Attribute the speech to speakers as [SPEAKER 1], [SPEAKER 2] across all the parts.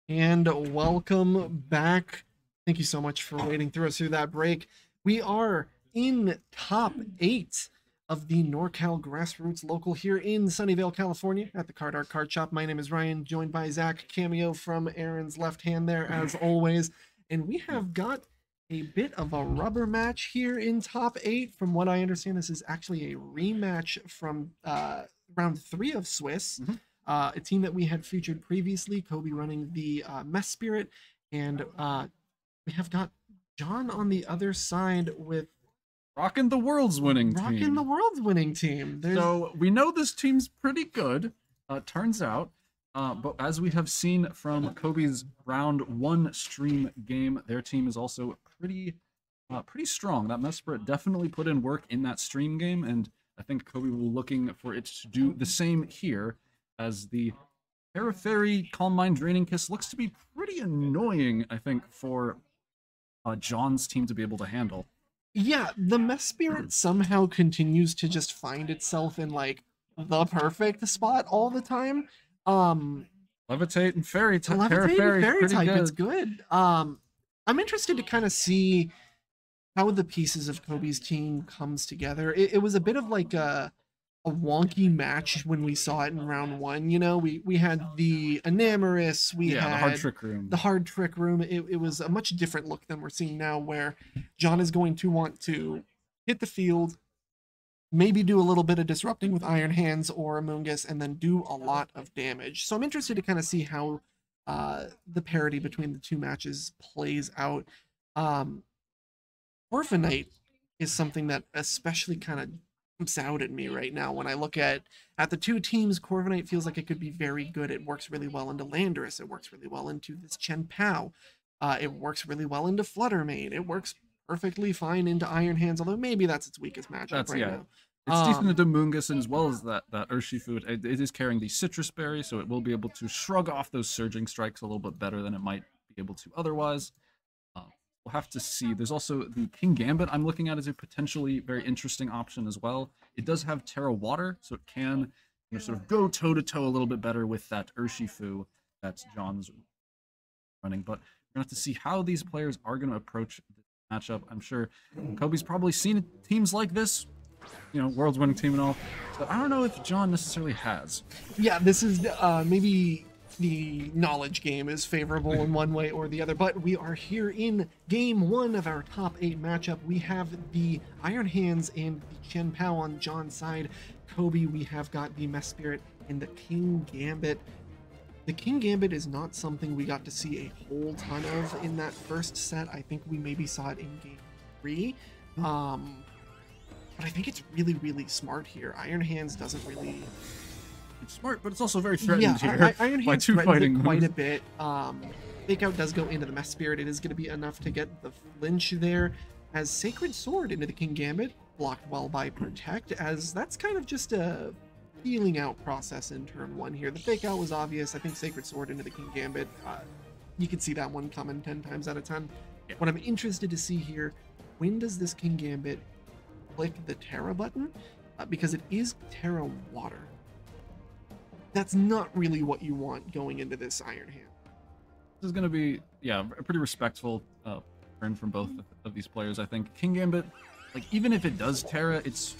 [SPEAKER 1] And welcome back. Thank you so much for waiting through us through that break. We are in top 8 of the NorCal Grassroots Local here in Sunnyvale, California at the CardArt Card Shop. My name is Ryan, joined by Zach, cameo from Aaron's left hand there as always. And we have got a bit of a rubber match here in top 8. From what I understand, this is actually a rematch from round 3 of Swiss. A team that we had featured previously, Kobe running the Mesprit, and we have got John on the other side with
[SPEAKER 2] Rocking the world's winning team.
[SPEAKER 1] Rocking the world's winning team.
[SPEAKER 2] So we know this team's pretty good, turns out. But as we have seen from Kobe's round 1 stream game, their team is also pretty strong. That Mesprit definitely put in work in that stream game, and I think Kobe will be looking for it to do the same here, as the Fairy Calm Mind Draining Kiss looks to be pretty annoying, I think, for John's team to be able to handle.
[SPEAKER 1] Yeah, the Mesprit somehow continues to just find itself in like the perfect spot all the time.
[SPEAKER 2] Levitate and Fairy type.
[SPEAKER 1] Fairy type, it's good. I'm interested to kind of see how the pieces of Kobe's team comes together. It was a bit of like a wonky match when we saw it in round 1. You know, we had the Enamorous, we had
[SPEAKER 2] the hard trick room.
[SPEAKER 1] The hard trick room. It was a much different look than we're seeing now, where John is going to want to hit the field, maybe do a little bit of disrupting with Iron Hands or Amoonguss, and then do a lot of damage. So I'm interested to kind of see how the parity between the two matches plays out. Corviknight is something that especially kind of jumps out at me right now when I look at the two teams. Corviknight feels like it could be very good. It works really well into Landorus. It works really well into this Chien-Pao. It works really well into Flutter Mane. It works perfectly fine into Iron Hands, although maybe that's its weakest matchup now.
[SPEAKER 2] It's decent into Amoonguss, and as well as that Urshifu, it is carrying the Citrus Berry, so it will be able to shrug off those Surging Strikes a little bit better than it might be able to otherwise. We'll have to see. There's also the Kingambit I'm looking at as a potentially very interesting option as well. It does have Terra Water, so it can sort of go toe-to-toe a little bit better with that Urshifu that John's running. But we're going to have to see how these players are going to approach this matchup. I'm sure Kobe's probably seen teams like this, world's winning team and all, but I don't know if John necessarily has.
[SPEAKER 1] Yeah, this is maybe the knowledge game is favorable in one way or the other, but we are here in game 1 of our top 8 matchup. We have the Iron Hands and the Chien-Pao on John's side. Kobe, we have got the Mesprit and the Kingambit. The Kingambit is not something we got to see a whole ton of in that first set. I think we maybe saw it in game 3. But I think it's really, really smart here. Iron Hands doesn't really...
[SPEAKER 2] It's smart, but it's also very threatened here.
[SPEAKER 1] Iron Hands threatens it quite a bit. Fake Out does go into the Mesprit. It is going to be enough to get the flinch there. As Sacred Sword into the Kingambit, blocked well by Protect, as that's kind of just a feeling out process in turn 1 here. The Fake Out was obvious. I think Sacred Sword into the Kingambit, you could see that one coming 10 times out of 10. Yeah. What I'm interested to see here, when does this Kingambit click the Terra button? Because it is Terra Water. That's not really what you want going into this Iron Hand.
[SPEAKER 2] This is going to be, a pretty respectful turn from both of these players, I think. Kingambit, like, even if it does Terra, it's,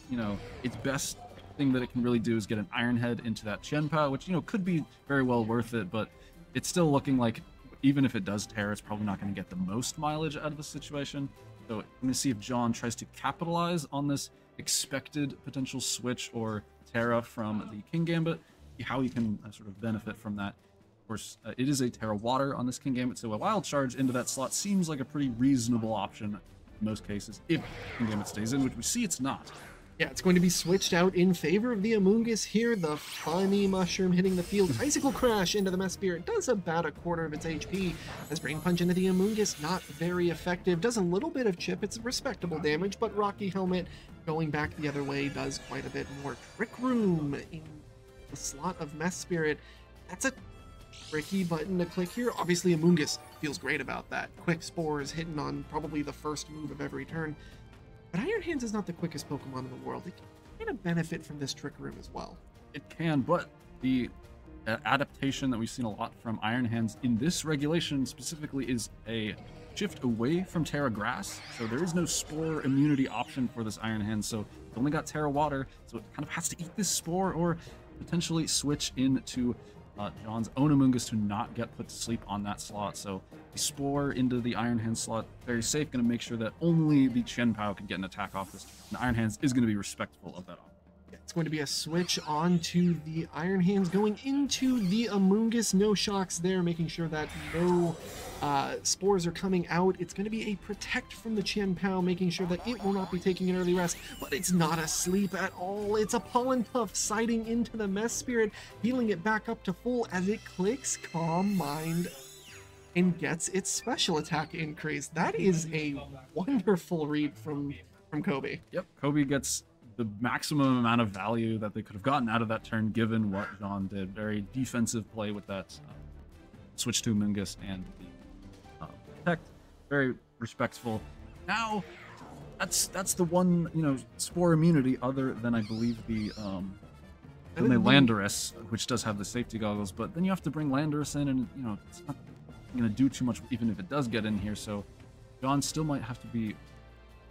[SPEAKER 2] its best thing that it can really do is get an Iron Head into that Chien-Pao, which, could be very well worth it, but it's still looking like, even if it does Terra, it's probably not going to get the most mileage out of the situation. So I'm going to see if John tries to capitalize on this expected potential switch or Terra from the Kingambit, how he can sort of benefit from that. Of course, it is a Terra Water on this Kingambit, so a Wild Charge into that slot seems like a pretty reasonable option in most cases, if Kingambit stays in, which we see it's not.
[SPEAKER 1] Yeah, it's going to be switched out in favor of the Amoonguss here. The funny mushroom hitting the field. Icicle Crash into the Mesprit does about a quarter of its HP. As Brain Punch into the Amoonguss, not very effective. Does a little bit of chip. It's respectable damage, but Rocky Helmet going back the other way does quite a bit more. Trick Room in the slot of Mesprit. That's a tricky button to click here. Obviously, Amoonguss feels great about that. Quick Spores hitting on probably the first move of every turn. But Iron Hands is not the quickest Pokemon in the world. It can kind of benefit from this Trick Room as well.
[SPEAKER 2] It can, but the adaptation that we've seen a lot from Iron Hands in this regulation specifically is a shift away from Terra Grass. So there is no Spore immunity option for this Iron Hand. So it's only got Terra Water. So it kind of has to eat this Spore or potentially switch into John's own Amoonguss to not get put to sleep on that slot. So the Spore into the Iron Hand slot, very safe, going to make sure that only the Chien-Pao can get an attack off this. And Iron Hands is going to be respectful of that option.
[SPEAKER 1] It's going to be a switch onto the Iron Hands going into the Amoonguss. No shocks there, making sure that no spores are coming out. It's going to be a protect from the Chien-Pao, making sure that it will not be taking an early rest, but it's not asleep at all. It's a Pollen Puff siding into the Mesprit, healing it back up to full as it clicks Calm Mind and gets its special attack increase. That is a wonderful read from Kobe.
[SPEAKER 2] Yep, Kobe gets the maximum amount of value that they could have gotten out of that turn given what John did. Very defensive play with that switch to Amoonguss and the protect. Very respectful. Now, that's the one, you know, Spore immunity other than I believe the Landorus, which does have the safety goggles, but then you have to bring Landorus in and, you know, it's not going to do too much even if it does get in here, so John still might have to be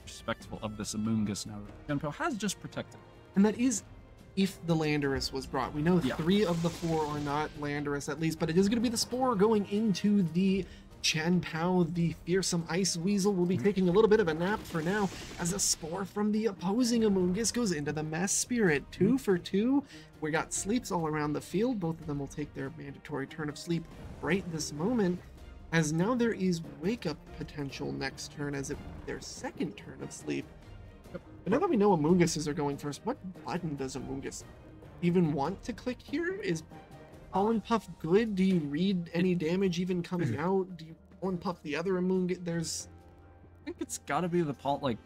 [SPEAKER 2] respectful of this Amoonguss now that Chien-Pao has just protected.
[SPEAKER 1] And that is if the Landorus was brought. We know 3 of the 4 are not Landorus at least, but it is going to be the Spore going into the Chien-Pao. The fearsome Ice Weasel will be taking a little bit of a nap for now as a Spore from the opposing Amoonguss goes into the Mesprit. 2 for 2. We got sleeps all around the field. Both of them will take their mandatory turn of sleep right this moment, as now there is wake up potential next turn as their second turn of sleep. But now that we know Amoongusses are going first, what button does Amoonguss even want to click here? Is Pollen Puff good? Do you read any damage even coming out? Do you Pollen Puff the other Amoonguss?
[SPEAKER 2] I think it's got to be the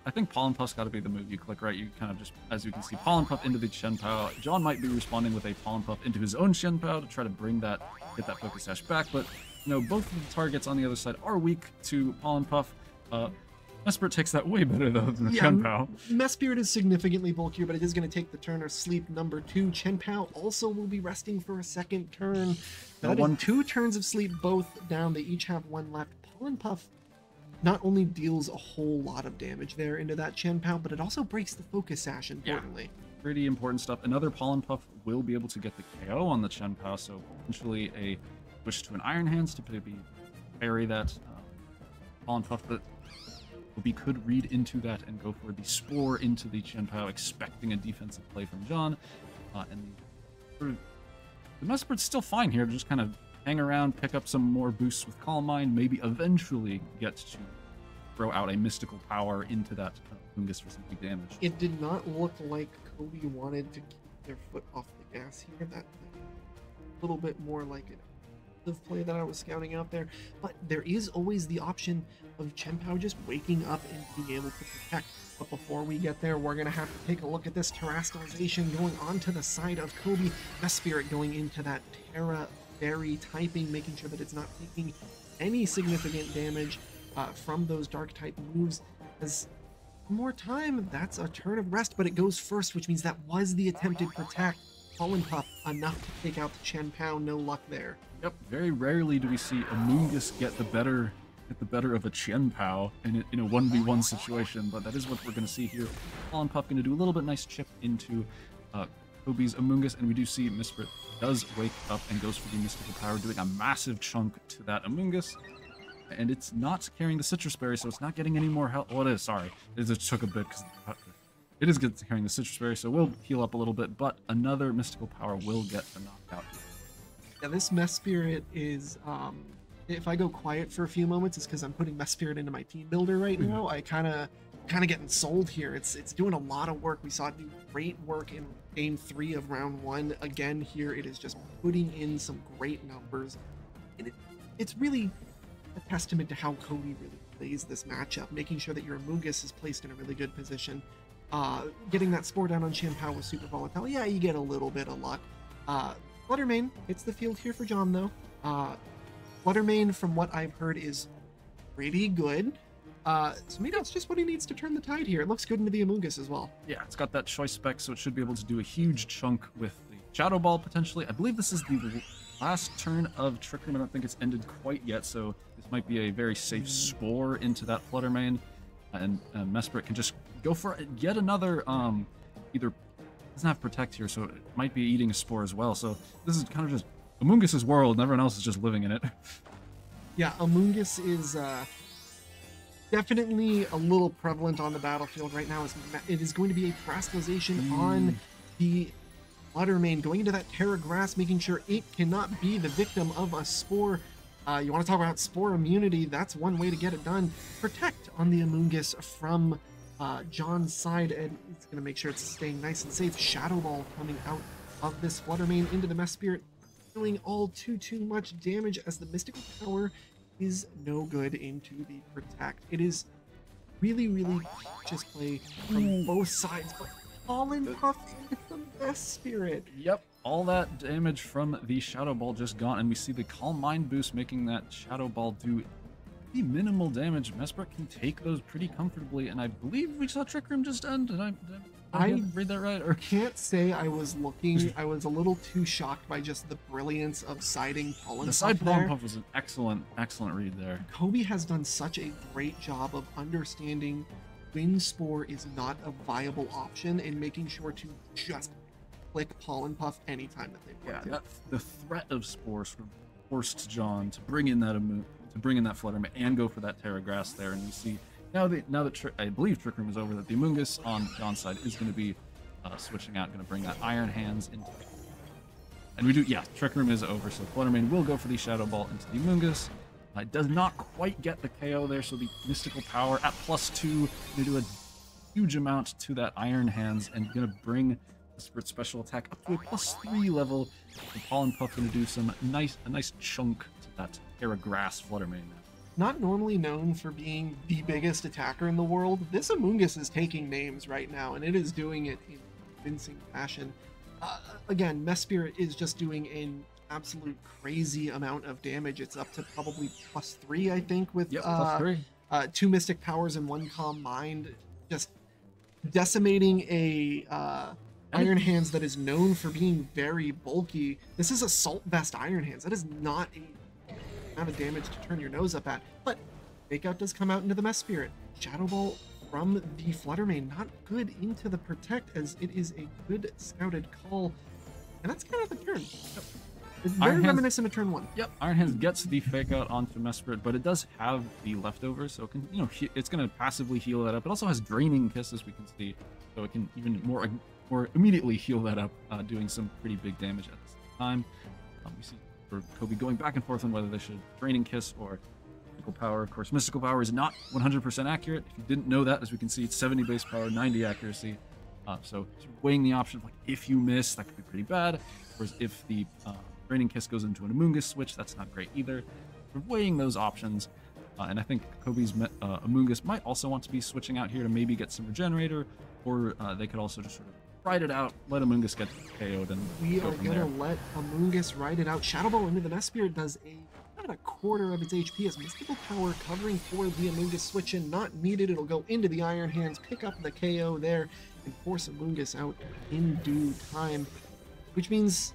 [SPEAKER 2] I think Pollen Puff's got to be the move you click, right? You kind of just, as you can see, Pollen Puff into the Chien-Pao. John might be responding with a Pollen Puff into his own Chien-Pao to try to bring that, get that Focus Sash back, but you know, both of the targets on the other side are weak to Pollen Puff. Mesprit takes that way better though than the Chien-Pao.
[SPEAKER 1] Mesprit is significantly bulkier, but it is going to take the turn of sleep number 2. Chien-Pao also will be resting for a second turn. That is 2 turns of sleep, both down. They each have 1 left. Pollen Puff not only deals a whole lot of damage there into that Chien-Pao, but it also breaks the Focus Sash, importantly.
[SPEAKER 2] Yeah, pretty important stuff. Another Pollen Puff will be able to get the KO on the Chien-Pao, so potentially a switch to an Iron Hands to maybe parry that Pollen Puff, but we could read into that and go for the Spore into the Chien-Pao, expecting a defensive play from John. And the Mesprit's still fine here, just kind of hang around, pick up some more boosts with Calm Mind, maybe eventually get to throw out a mystical power into that Amoonguss for some big damage.
[SPEAKER 1] It did not look like Kobe wanted to keep their foot off the gas here. That a little bit more like an play that I was scouting out there, but there is always the option of Chien-Pao just waking up and being able to protect. But before we get there, we're going to have to take a look at this terastallization going onto the side of Kobe. Mesprit going into that Terra Fairy typing, making sure that it's not taking any significant damage from those dark type moves. As more time, that's a turn of rest, but it goes first, which means that was the attempted protect. Pollen Puff enough to take out the Chien-Pao. No luck there.
[SPEAKER 2] Yep, very rarely do we see Amoonguss get the better of a Chien-Pao in a 1v1 situation, but that is what we're going to see here. Pollen Puff going to do a little bit nice chip into Kobe's Amoonguss, and we do see Mesprit does wake up and goes for the Mystical Power, doing a massive chunk to that Amoonguss. And it's not carrying the Citrus Berry, so it's not getting any more health. Oh, it is, sorry. It just took a bit because it is good carrying the Citrus Berry, so we'll heal up a little bit, but another Mystical Power will get the knockout.
[SPEAKER 1] Yeah, this Mesprit is, if I go quiet for a few moments, it's because I'm putting Mesprit into my team builder right now. I kind of getting sold here. It's doing a lot of work. We saw it do great work in game 3 of round 1. Again, here it is just putting in some great numbers. And it's really a testament to how Kobe really plays this matchup, making sure that your Amoonguss is placed in a really good position. Getting that Spore down on Chien-Pao was super volatile. Yeah, you get a little bit of luck. Flutter Mane hits the field here for John, though. Flutter Mane, from what I've heard, is pretty good. So maybe that's just what he needs to turn the tide here. It looks good into the Amoonguss as well.
[SPEAKER 2] Yeah, it's got that choice spec, so it should be able to do a huge chunk with the Shadow Ball potentially. I believe this is the last turn of Trick Room. I don't think it's ended quite yet, so this might be a very safe Spore into that Flutter Mane. And Mesprit can just go for yet another, either doesn't have Protect here, so it might be eating a Spore as well. So this is kind of just Amoonguss' world, and everyone else is just living in it.
[SPEAKER 1] Yeah, Amoonguss is definitely a little prevalent on the battlefield right now. It is going to be a Frostalization on the Flutter Mane, going into that Terra Grass, making sure it cannot be the victim of a Spore. You want to talk about Spore immunity, that's one way to get it done. Protect on the Amoonguss from John's side, and it's going to make sure it's staying nice and safe. Shadow Ball coming out of this Flutter Mane into the Mesprit, doing all too much damage as the Mystical Power is no good into the Protect. It is really just play from both sides, but Pollen Puff with the Mesprit.
[SPEAKER 2] Yep, all that damage from the Shadow Ball just gone, and we see the Calm Mind boost making that Shadow Ball do pretty minimal damage. Mesprit can take those pretty comfortably, and I believe we saw Trick Room just end. Did I read that right? Or
[SPEAKER 1] can't say I was looking. I was a little too shocked by just the brilliance of siding Pollen Puff.
[SPEAKER 2] The side Pollen Puff was an excellent read there.
[SPEAKER 1] Kobe has done such a great job of understanding when Spore is not a viable option and making sure to just click Pollen Puff anytime that they want to.
[SPEAKER 2] The threat of Spore sort of forced John to bring in that Flutter Mane and go for that Terra Grass there, and we see now that I believe Trick Room is over, that the Amoonguss on John's side is going to be switching out, going to bring that Iron Hands into, and we do, Trick Room is over, so Flutter Mane will go for the Shadow Ball into the Amoonguss. It does not quite get the KO there, so the Mystical Power at +2 going to do a huge amount to that Iron Hands and going to bring the Spirit Special Attack up to a +3 level. The Pollen Puff going to do a nice chunk to that Terra Grass Flutter Mane.
[SPEAKER 1] Not normally known for being the biggest attacker in the world, this Amoonguss is taking names right now, and it is doing it in convincing fashion. Again, Mesprit is just doing an absolute crazy amount of damage. It's up to probably +3, I think, with
[SPEAKER 2] +3.
[SPEAKER 1] 2 Mystic Powers and 1 Calm Mind, just decimating a Iron Hands that is known for being very bulky. This is Assault Vest Iron Hands. That is not a amount of damage to turn your nose up at, but Fakeout does come out into the Mesprit. Shadow Ball from the Flutter Mane, not good into the Protect, as it is a good scouted call, and that's kind of the turn. It's very reminiscent of turn 1.
[SPEAKER 2] Yep, Iron Hands gets the Fake Out onto Mesprit, but it does have the leftovers, so it can, it's going to passively heal that up. It also has Draining Kiss, as we can see, so it can even more immediately heal that up, doing some pretty big damage at the same time. We see for Kobe going back and forth on whether they should Draining Kiss or Mystical Power. Of course, Mystical Power is not 100% accurate. If you didn't know that, as we can see, it's 70 base power, 90 accuracy. So weighing the option of, like, if you miss, that could be pretty bad. Whereas if the Draining Kiss goes into an Amoonguss switch, that's not great either. We're weighing those options, and I think Kobe's Amoonguss might also want to be switching out here to maybe get some Regenerator, or they could also just sort of ride it out, let Amoonguss get KO'd, and
[SPEAKER 1] we are gonna let Amoonguss ride it out. Shadow Ball into the Mesprit does about a quarter of its HP as Mystical Power covering for the Amoonguss switch in, not needed. It'll go into the Iron Hands, pick up the KO there, and force Amoonguss out in due time, which means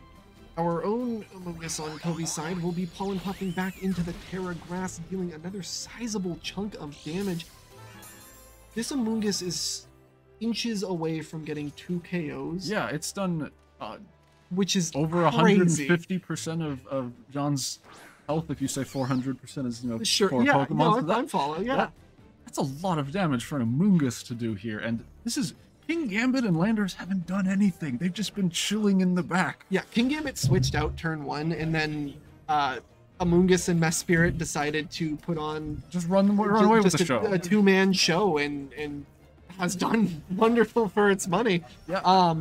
[SPEAKER 1] our own Amoonguss on Kobe's side will be Pollen Puffing back into the Terra Grass, dealing another sizable chunk of damage. This Amoonguss is inches away from getting 2 KOs.
[SPEAKER 2] Yeah, it's done,
[SPEAKER 1] which is
[SPEAKER 2] over
[SPEAKER 1] crazy.
[SPEAKER 2] 150% of John's health. If you say 400% is,
[SPEAKER 1] sure,
[SPEAKER 2] 4
[SPEAKER 1] yeah,
[SPEAKER 2] Pokemon.
[SPEAKER 1] No, I'm following, yeah.
[SPEAKER 2] That's a lot of damage for an Amoonguss to do here, and this is Kingambit and Landorus haven't done anything. They've just been chilling in the back.
[SPEAKER 1] Yeah, Kingambit switched out turn 1, and then Amoonguss and Mesprit decided to put on
[SPEAKER 2] just run away with the show.
[SPEAKER 1] A 2-man show, and has done wonderful for its money.
[SPEAKER 2] Yeah.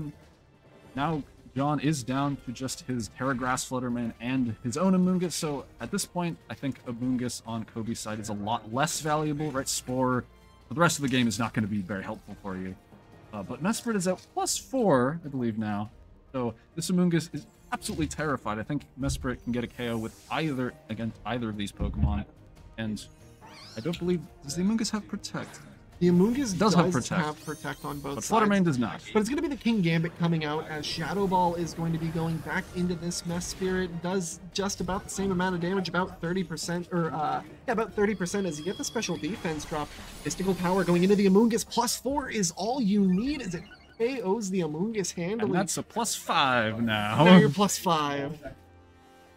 [SPEAKER 2] Now John is down to just his Terra Grass Flutter Mane and his own Amoonguss, so at this point, I think Amoonguss on Kobe's side is a lot less valuable, right? Spore, but the rest of the game is not going to be very helpful for you. But Mesprit is at +4, I believe now, so this Amoonguss is absolutely terrified. I think Mesprit can get a KO with against either of these Pokemon, and I don't believe, does the Amoonguss have Protect?
[SPEAKER 1] The Amoonguss
[SPEAKER 2] does have
[SPEAKER 1] protect on both
[SPEAKER 2] but
[SPEAKER 1] sides.
[SPEAKER 2] Flutter Mane does not.
[SPEAKER 1] But it's going to be the Kingambit coming out, as Shadow Ball is going to be going back into this Mesprit. Does just about the same amount of damage, about 30%, or yeah, about 30% as you get the special defense drop. Mystical Power going into the Amoonguss. +4 is all you need as it KOs the Amoonguss handily.
[SPEAKER 2] And that's a +5 now.
[SPEAKER 1] Now you're +5.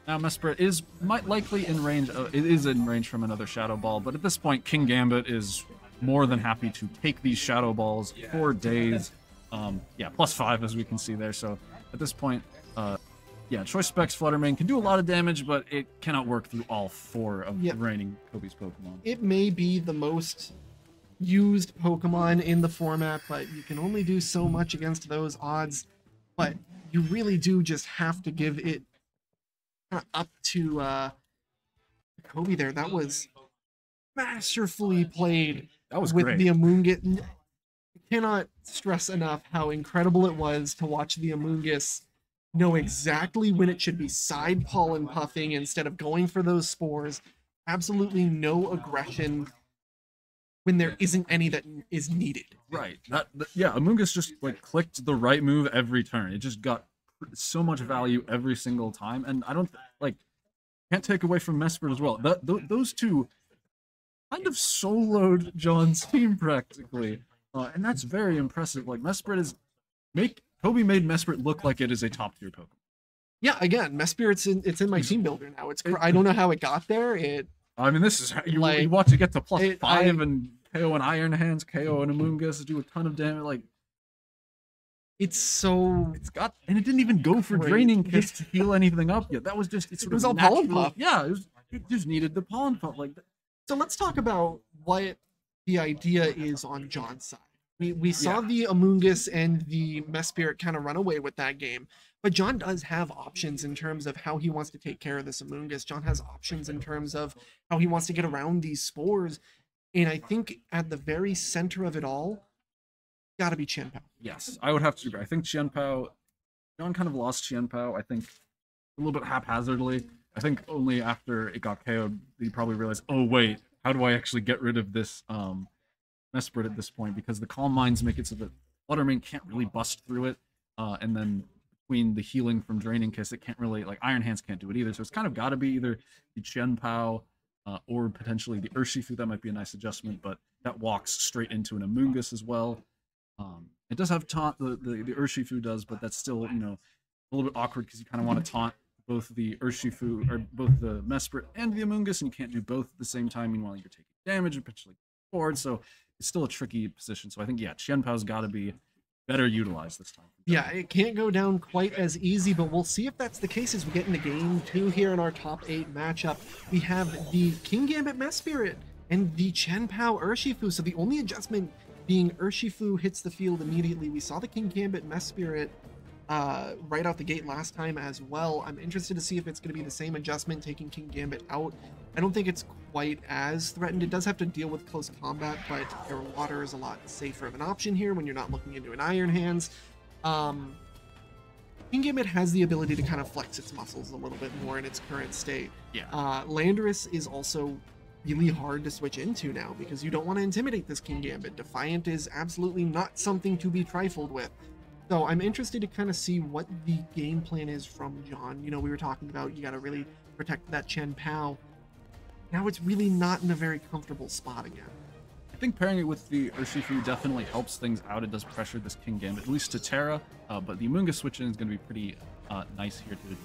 [SPEAKER 2] Now Mesprit is likely in range. It is in range from another Shadow Ball, but at this point, Kingambit is more than happy to take these Shadow Balls for days. Yeah, +5 as we can see there. So at this point, yeah, Choice Specs Flutter Mane can do a lot of damage, but it cannot work through all 4 of the reigning Kobe's Pokemon.
[SPEAKER 1] It may be the most used Pokemon in the format, but you can only do so much against those odds. But you really do just have to give it up to Kobe there. That was masterfully played.
[SPEAKER 2] That was
[SPEAKER 1] with
[SPEAKER 2] great.
[SPEAKER 1] The Amoonguss. I cannot stress enough how incredible it was to watch the Amoonguss know exactly when it should be side pollen puffing instead of going for those spores. Absolutely no aggression when there isn't any that is needed.
[SPEAKER 2] Right. Yeah, Amoonguss just like clicked the right move every turn. It just got so much value every single time, and I don't can't take away from Mesprit as well. Those two kind of soloed John's team practically, and that's very impressive. Like Mesprit Kobe made Mesprit look like it is a top tier Pokemon.
[SPEAKER 1] Yeah, again, Mesprit's it's in my team builder now. I don't know how it got there.
[SPEAKER 2] I mean, this is how you watch it get to +5 and KO an Iron Hands, KO an Amoonguss, do a ton of damage. Like and it didn't even go for Draining Kiss to heal anything up yet. That was just it was all
[SPEAKER 1] pollen puff.
[SPEAKER 2] Yeah, it just needed the pollen puff like that.
[SPEAKER 1] So let's talk about what the idea is on John's side. We saw the Amoonguss and the Mesprit kind of run away with that game, but John does have options in terms of how he wants to take care of this Amoonguss. John has options in terms of how he wants to get around these spores, and I think at the very center of it all, gotta be Chien-Pao.
[SPEAKER 2] Yes, I would have to agree. I think Chien-Pao, John kind of lost Chien-Pao, I think, a little bit haphazardly. I think only after it got KO'd, he probably realized, oh wait, how do I actually get rid of this Mesprit at this point? Because the Calm Minds make it so that Flutter Mane can't really bust through it, and then between the healing from Draining Kiss, it can't really, Iron Hands can't do it either. So it's kind of got to be either the Chien-Pao or potentially the Urshifu. That might be a nice adjustment, but that walks straight into an Amoonguss as well. It does have taunt, the Urshifu does, but that's still, a little bit awkward because you kind of want to taunt both the Urshifu, or both the Mesprit and the Amoonguss, and you can't do both at the same time. Meanwhile, you're taking damage and potentially forward, so it's still a tricky position. So I think, yeah, Chien-Pao's got to be better utilized this time.
[SPEAKER 1] Yeah, it can't go down quite as easy, but we'll see if that's the case as we get into game 2 here in our top 8 matchup. We have the Kingambit Mesprit and the Chien-Pao Urshifu. So the only adjustment being Urshifu hits the field immediately. We saw the Kingambit Mesprit right out the gate last time as well. I'm interested to see if it's going to be the same adjustment, taking Kingambit out. I don't think it's quite as threatened. It does have to deal with close combat, but Air Water is a lot safer of an option here when you're not looking into an Iron Hands. Kingambit has the ability to kind of flex its muscles a little bit more in its current state.
[SPEAKER 2] Yeah.
[SPEAKER 1] Landorus is also really hard to switch into now because you don't want to intimidate this Kingambit. Defiant is absolutely not something to be trifled with. So I'm interested to kind of see what the game plan is from John. We were talking about you got to really protect that Chien-Pao. Now it's really not in a very comfortable spot again.
[SPEAKER 2] I think pairing it with the Urshifu definitely helps things out. It does pressure this Kingambit, at least to Terra, but the Amoonguss switch-in is going to be pretty nice here to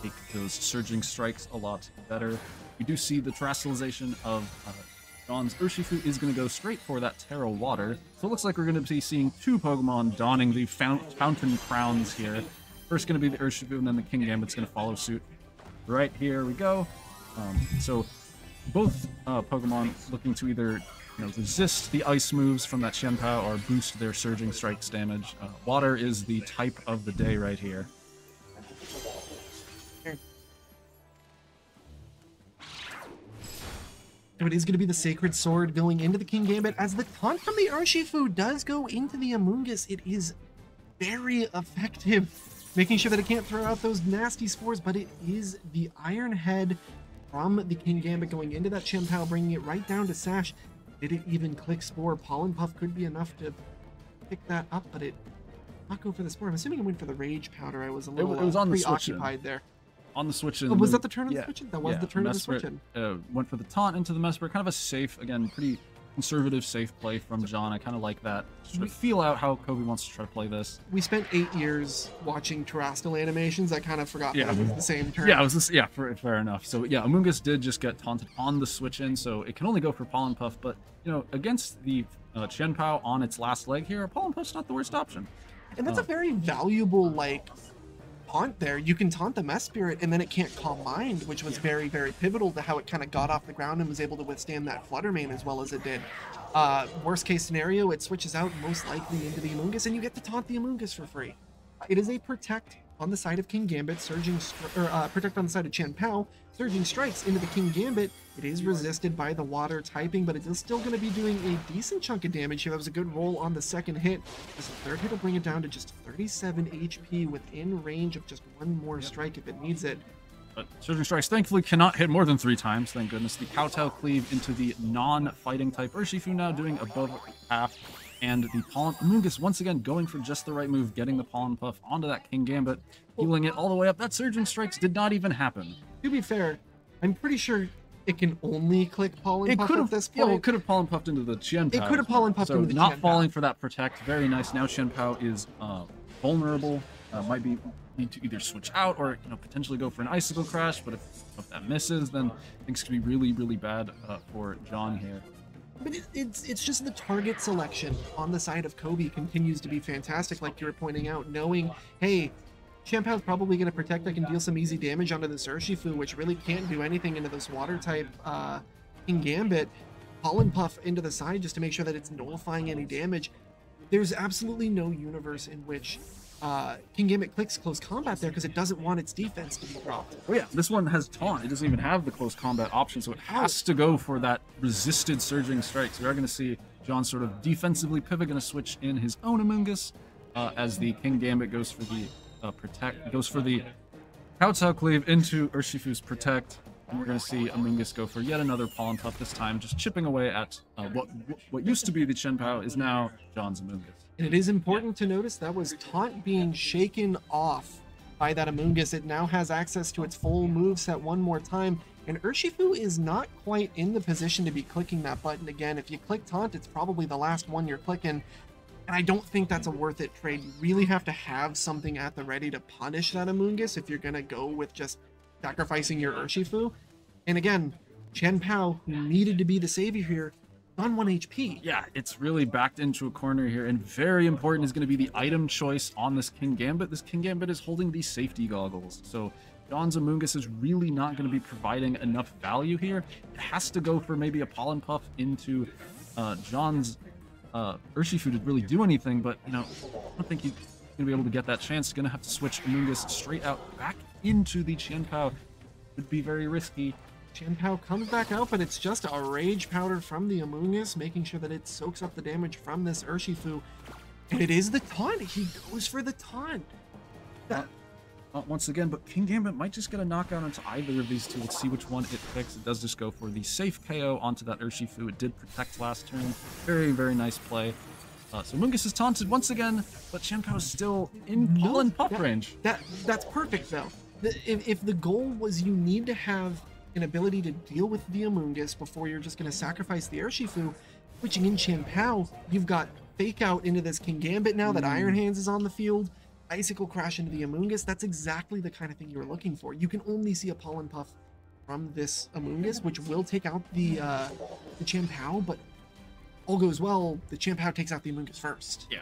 [SPEAKER 2] make those Surging Strikes a lot better. We do see the Terrestrialization of John's Urshifu is going to go straight for that Terra Water. So it looks like we're going to be seeing 2 Pokemon donning the Fountain Crowns here. First going to be the Urshifu, and then the Kingambit's going to follow suit. Right here we go. So both Pokemon looking to either resist the ice moves from that Chien-Pao or boost their Surging Strikes damage. Water is the type of the day right here.
[SPEAKER 1] So it is going to be the Sacred Sword going into the Kingambit. As the taunt from the Urshifu does go into the Amoonguss, it is very effective, making sure that it can't throw out those nasty spores, but it is the Iron Head from the Kingambit going into that Chien-Pao, bringing it right down to Sash. Did it even click Spore? Pollen Puff could be enough to pick that up, but it not go for the Spore. I'm assuming it went for the Rage Powder. I was a little
[SPEAKER 2] it was on the
[SPEAKER 1] preoccupied there.
[SPEAKER 2] On the switch.
[SPEAKER 1] Oh, was that the turn of the switch? That was the turn of the switch.
[SPEAKER 2] Went for the taunt into the Mesprit. Kind of a safe, again, pretty conservative, safe play from John. I kind of like that. Sort of feel out how Kobe wants to try to play this.
[SPEAKER 1] We spent 8 years watching Terastal animations. I kind of forgot that it was the same turn.
[SPEAKER 2] Yeah, it was this. Yeah, fair enough. So yeah, Amoonguss did just get taunted on the switch in, so it can only go for Pollen Puff. But you know, against the Chien-Pao on its last leg here, Pollen Puff's not the worst option.
[SPEAKER 1] And that's a very valuable like taunt there. You can taunt the Mesprit and then it can't Calm Mind, which was very, very pivotal to how it kind of got off the ground and was able to withstand that Flutter Mane as well as it did. Worst case scenario, it switches out most likely into the Amoonguss and you get to taunt the Amoonguss for free. It is a protect on the side of Kingambit, protect on the side of Chien-Pao, surging strikes into the Kingambit. It is resisted by the water typing, but it is still going to be doing a decent chunk of damage here. That was a good roll on the second hit. This third hit will bring it down to just 37 HP within range of just one more strike if it needs it.
[SPEAKER 2] But Surging Strikes thankfully cannot hit more than 3 times, thank goodness. The Kowtow Cleave into the non-fighting type Urshifu now doing above half. And the Amoonguss once again going for just the right move, getting the Pollen Puff onto that Kingambit, healing it all the way up. That Surging Strikes did not even happen.
[SPEAKER 1] To be fair, I'm pretty sure it can only click Pollen Puff at this point.
[SPEAKER 2] Yeah, well, it could have Pollen Puffed into the Chien-Pao.
[SPEAKER 1] It could have Pollen Puffed into the
[SPEAKER 2] Chien-Pao.
[SPEAKER 1] Chien-Pao.
[SPEAKER 2] Not falling for that protect. Very nice. Now Chien-Pao is vulnerable. Might need to either switch out or potentially go for an Icicle Crash. But if that misses, then things could be really, really bad for John here.
[SPEAKER 1] But it's just the target selection on the side of Kobe continues to be fantastic, like you were pointing out, knowing, hey, Chien-Pao's probably going to protect. I can deal some easy damage onto this Urshifu, which really can't do anything into this water type Kingambit. Pollen Puff into the side just to make sure that it's nullifying any damage. There's absolutely no universe in which Kingambit clicks close combat there because it doesn't want its defense to be dropped.
[SPEAKER 2] Oh yeah, this one has taunt. It doesn't even have the close combat option, so it has to go for that resisted Surging Strikes. We are going to see John sort of defensively pivot, going to switch in his own Amoonguss as the Kingambit goes for the protect, goes for the Kowtow Cleave into Urshifu's protect. And we're going to see Amoonguss go for yet another Pollen Puff, this time just chipping away at what used to be the Chien-Pao is now John's Amoonguss.
[SPEAKER 1] And it is important to notice that was taunt being shaken off by that Amoonguss. It now has access to its full moveset one more time. And Urshifu is not quite in the position to be clicking that button again. If you click taunt, it's probably the last one you're clicking. And I don't think that's a worth it trade. You really have to have something at the ready to punish that Amoonguss if you're going to go with just sacrificing your Urshifu. And again, Chien-Pao, who needed to be the savior here, on 1 HP.
[SPEAKER 2] Yeah, it's really backed into a corner here, and very important is going to be the item choice on this Kingambit. This Kingambit is holding these safety goggles, so John's Amoonguss is really not going to be providing enough value here. It has to go for maybe a Pollen Puff into John's Urshifu to really do anything, but I don't think he's going to be able to get that chance. He's going to have to switch Amoonguss straight out back into the Chien-Pao. Would be very risky.
[SPEAKER 1] Chien-Pao comes back out, but it's just a Rage Powder from the Amoonguss, making sure that it soaks up the damage from this Urshifu. And it is the taunt. He goes for the taunt.
[SPEAKER 2] Once again, but Kingambit might just get a knockout onto either of these two. Let's see which one it picks. It does just go for the safe KO onto that Urshifu. It did protect last turn. Very, very nice play. So Amoonguss is taunted once again, but Chien-Pao is still in Pollen Puff range.
[SPEAKER 1] That's perfect, though. If the goal was you need to have an ability to deal with the Amoonguss before you're just going to sacrifice the Urshifu, switching in Chien-Pao, you've got Fake Out into this Kingambit now that Iron Hands is on the field, Icicle Crash into the Amoonguss. That's exactly the kind of thing you were looking for. You can only see a Pollen Puff from this Amoonguss, which will take out the Chien-Pao, but all goes well, the Chien-Pao takes out the Amoonguss first.
[SPEAKER 2] Yeah,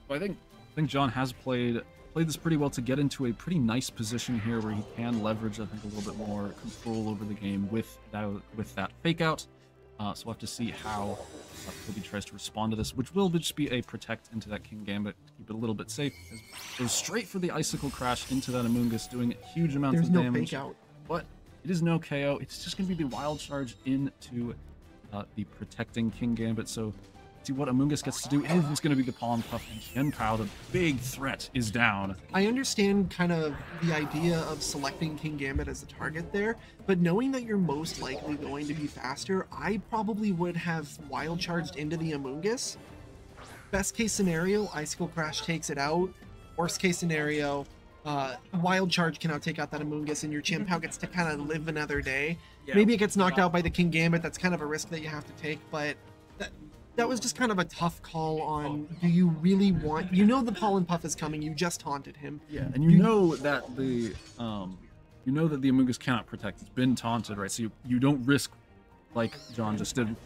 [SPEAKER 2] well, I think John has played this pretty well to get into a pretty nice position here where he can leverage, I think, a little bit more control over the game with that fake out. So we'll have to see how Kobe tries to respond to this, which will just be a protect into that Kingambit to keep it a little bit safe. It goes straight for the Icicle Crash into that Amoonguss, doing huge amounts of damage.
[SPEAKER 1] There's no fake out.
[SPEAKER 2] But it is no KO. It's just going to be the Wild Charge into the protecting Kingambit. So See what Amoonguss gets to do. It's going to be the Pollen Puff, and Chien-Pao, the big threat, is down.
[SPEAKER 1] I understand kind of the idea of selecting Kingambit as a target there, but knowing that you're most likely going to be faster, I probably would have Wild Charged into the Amoonguss. Best case scenario, Icicle Crash takes it out. Worst case scenario, Wild Charge can now take out that Amoonguss, and your Chien-Pao gets to kind of live another day. Yeah. Maybe it gets knocked out by the Kingambit. That's kind of a risk that you have to take, but that was just kind of a tough call on, do you really want, you know the Pollen Puff is coming, you just taunted him.
[SPEAKER 2] Yeah, and you know that the Amoonguss cannot protect. It's been taunted, right? So you don't risk, like John just did,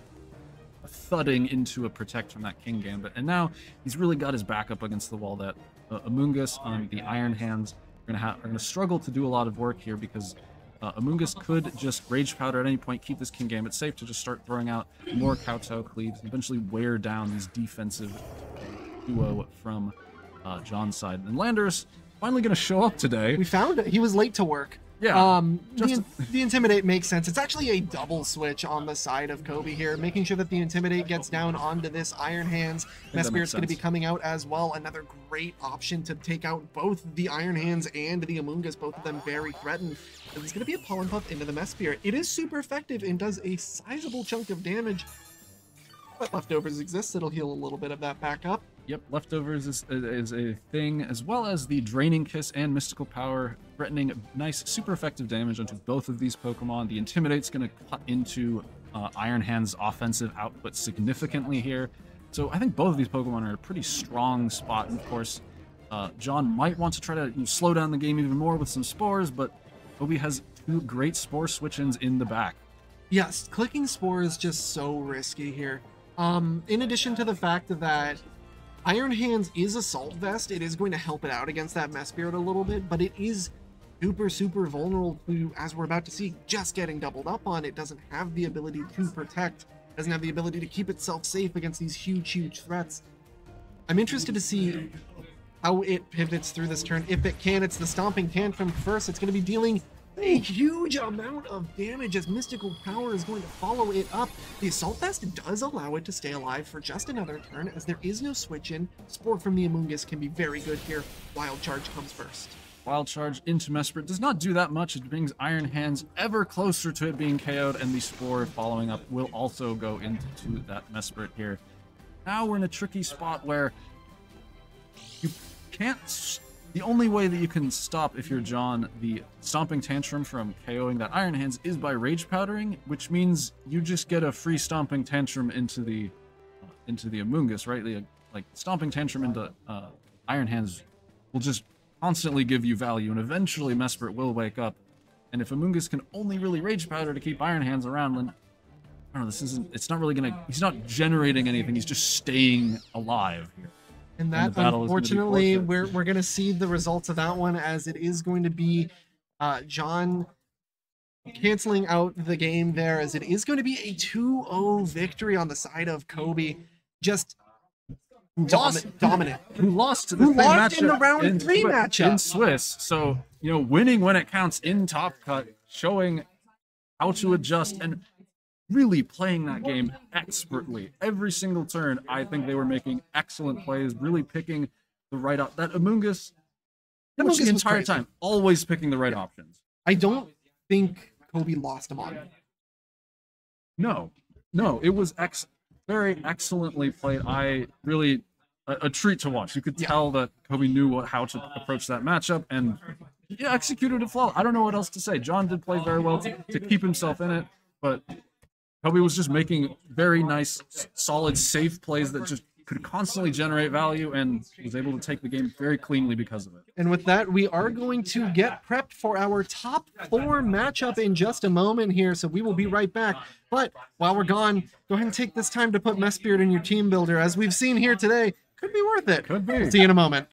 [SPEAKER 2] thudding into a protect from that Kingambit. And now he's really got his back up against the wall. That Amoonguss on the Iron Hands are gonna struggle to do a lot of work here, because Amoonguss could just Rage Powder at any point, keep this Kingambit safe to just start throwing out more Kowtow Cleaves and eventually wear down these defensive duo from John's side. And Landorus finally going to show up today.
[SPEAKER 1] We found it. He was late to work.
[SPEAKER 2] Yeah.
[SPEAKER 1] The Intimidate makes sense. It's actually a double switch on the side of Kobe here, making sure that the Intimidate gets down onto this Iron Hands. Mesprit's going to be coming out as well. Another great option to take out both the Iron Hands and the Amoonguss, both of them very threatened. There's going to be a Pollen Puff into the Mesprit. It is super effective and does a sizable chunk of damage. But Leftovers exists. It'll heal a little bit of that back up.
[SPEAKER 2] Yep, Leftovers is a thing, as well as the Draining Kiss and Mystical Power, threatening nice, super effective damage onto both of these Pokemon. The Intimidate's going to cut into Iron Hand's offensive output significantly here. So I think both of these Pokemon are in a pretty strong spot. And of course, John might want to try to slow down the game even more with some Spores, but Kobe has two great Spore switch-ins in the back.
[SPEAKER 1] Yes, clicking Spore is just so risky here. In addition to the fact that Iron Hands is Assault Vest, it is going to help it out against that Mesprit a little bit, but it is super vulnerable to, as we're about to see, just getting doubled up on. It doesn't have the ability to protect, doesn't have the ability to keep itself safe against these huge threats. I'm interested to see how it pivots through this turn. If it can, it's the Stomping Tantrum first. It's going to be dealing a huge amount of damage as Mystical Power is going to follow it up. The Assault Vest does allow it to stay alive for just another turn, as there is no switch in. Spore from the Amoonguss can be very good here. Wild Charge comes first.
[SPEAKER 2] Wild Charge into Mesprit does not do that much. It brings Iron Hands ever closer to it being KO'd, and the Spore following up will also go into that Mesprit here. Now we're in a tricky spot where you can't... The only way that you can stop, if you're John, the Stomping Tantrum from KOing that Iron Hands is by Rage Powdering, which means you just get a free Stomping Tantrum into the Amoonguss, right? Like Stomping Tantrum into Iron Hands will just constantly give you value, and eventually Mesprit will wake up. And if Amoonguss can only really Rage Powder to keep Iron Hands around, then I don't know. It's not really gonna. He's not generating anything. He's just staying alive here.
[SPEAKER 1] And that, unfortunately, we're going to see the results of that one, as it is going to be John canceling out the game there, as it is going to be a 2-0 victory on the side of Kobe. Just dominant.
[SPEAKER 2] Who lost
[SPEAKER 1] in the round 3 matchup
[SPEAKER 2] in Swiss. So, winning when it counts in Top Cut, showing how to adjust and really playing that game expertly. Every single turn, I think they were making excellent plays, really picking the right that Amoonguss the entire time, always picking the right options.
[SPEAKER 1] I don't think Kobe lost him on it.
[SPEAKER 2] No, it was very excellently played. I really a treat to watch. You could tell that Kobe knew how to approach that matchup, and he executed it flawlessly. I don't know what else to say. John did play very well to keep himself in it, but Kobe was just making very nice, solid, safe plays that just could constantly generate value, and was able to take the game very cleanly because of it.
[SPEAKER 1] And with that, we are going to get prepped for our top 4 matchup in just a moment here, so we will be right back. But while we're gone, go ahead and take this time to put Mesprit in your team builder. As we've seen here today, could be worth it.
[SPEAKER 2] Could be.
[SPEAKER 1] See you in a moment.